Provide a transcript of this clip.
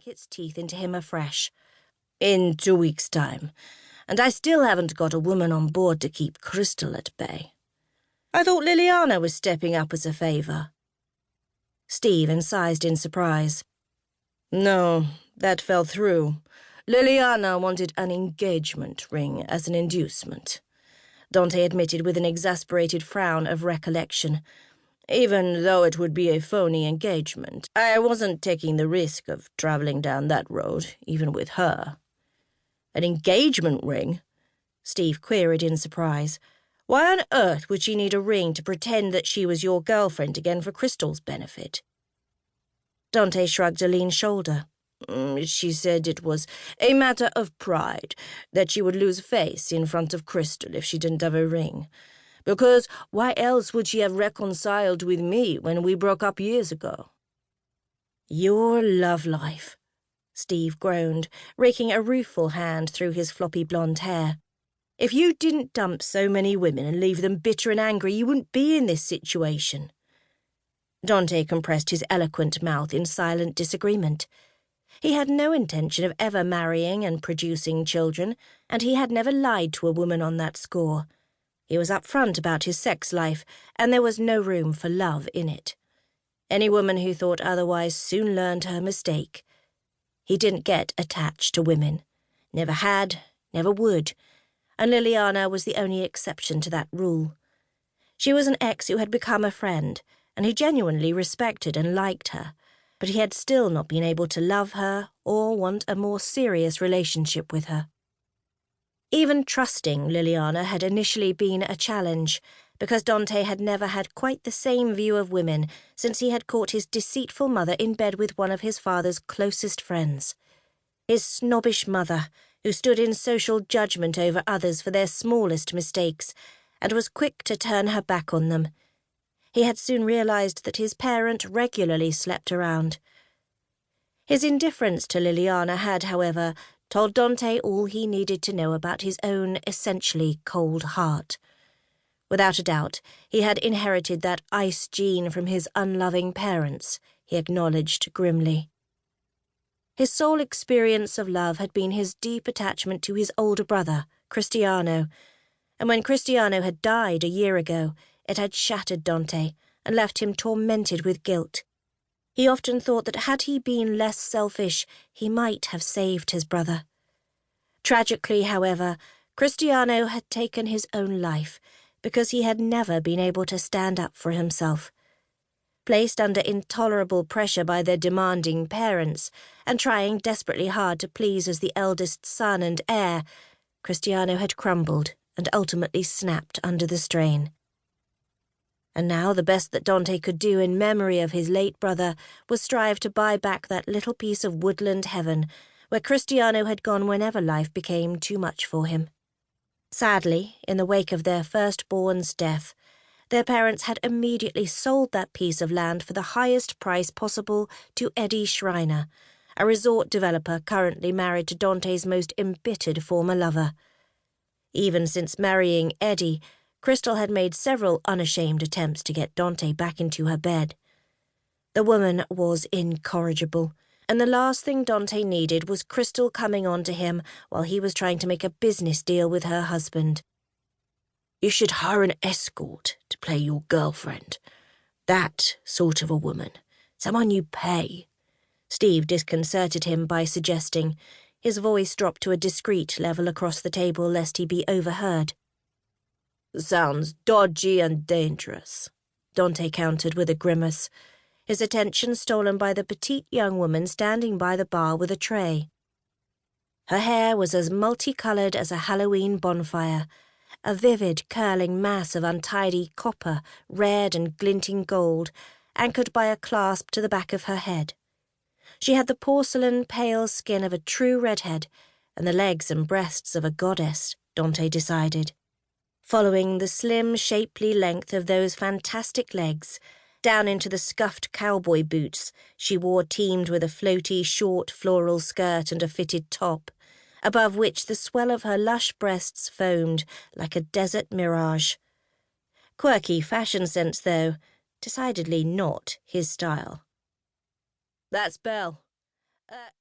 sink its teeth into him afresh. "In 2 weeks' time, and I still haven't got a woman on board to keep Crystal at bay. I thought Liliana was stepping up as a favour." Steve incised in surprise. "No, that fell through. Liliana wanted an engagement ring as an inducement," Dante admitted with an exasperated frown of recollection. "Even though it would be a phony engagement, I wasn't taking the risk of travelling down that road, even with her." "An engagement ring?" Steve queried in surprise. "Why on earth would she need a ring to pretend that she was your girlfriend again for Crystal's benefit?" Dante shrugged a lean shoulder. "She said it was a matter of pride, that she would lose face in front of Crystal if she didn't have a ring. Because why else would she have reconciled with me when we broke up years ago?" "Your love life," Steve groaned, raking a rueful hand through his floppy blonde hair. "If you didn't dump so many women and leave them bitter and angry, you wouldn't be in this situation." Dante compressed his eloquent mouth in silent disagreement. He had no intention of ever marrying and producing children, and he had never lied to a woman on that score. He was upfront about his sex life, and there was no room for love in it. Any woman who thought otherwise soon learned her mistake. He didn't get attached to women. Never had, never would, and Liliana was the only exception to that rule. She was an ex who had become a friend, and he genuinely respected and liked her, but he had still not been able to love her or want a more serious relationship with her. Even trusting Liliana had initially been a challenge, because Dante had never had quite the same view of women since he had caught his deceitful mother in bed with one of his father's closest friends. His snobbish mother, who stood in social judgment over others for their smallest mistakes, and was quick to turn her back on them. He had soon realized that his parent regularly slept around. His indifference to Liliana had, however, told Dante all he needed to know about his own essentially cold heart. Without a doubt, he had inherited that ice gene from his unloving parents, he acknowledged grimly. His sole experience of love had been his deep attachment to his older brother, Cristiano, and when Cristiano had died a year ago, it had shattered Dante and left him tormented with guilt. He often thought that had he been less selfish, he might have saved his brother. Tragically, however, Cristiano had taken his own life because he had never been able to stand up for himself. Placed under intolerable pressure by their demanding parents and trying desperately hard to please as the eldest son and heir, Cristiano had crumbled and ultimately snapped under the strain. And now the best that Dante could do in memory of his late brother was strive to buy back that little piece of woodland heaven where Cristiano had gone whenever life became too much for him. Sadly, in the wake of their firstborn's death, their parents had immediately sold that piece of land for the highest price possible to Eddie Schreiner, a resort developer currently married to Dante's most embittered former lover. Even since marrying Eddie, Crystal had made several unashamed attempts to get Dante back into her bed. The woman was incorrigible, and the last thing Dante needed was Crystal coming on to him while he was trying to make a business deal with her husband. "You should hire an escort to play your girlfriend. That sort of a woman. Someone you pay," Steve disconcerted him by suggesting. His voice dropped to a discreet level across the table lest he be overheard. "Sounds dodgy and dangerous," Dante countered with a grimace, his attention stolen by the petite young woman standing by the bar with a tray. Her hair was as multicolored as a Halloween bonfire, a vivid, curling mass of untidy copper, red and glinting gold, anchored by a clasp to the back of her head. She had the porcelain, pale skin of a true redhead, and the legs and breasts of a goddess, Dante decided. Following the slim, shapely length of those fantastic legs, down into the scuffed cowboy boots she wore teamed with a floaty, short floral skirt and a fitted top, above which the swell of her lush breasts foamed like a desert mirage. Quirky fashion sense, though, decidedly not his style. "That's Belle.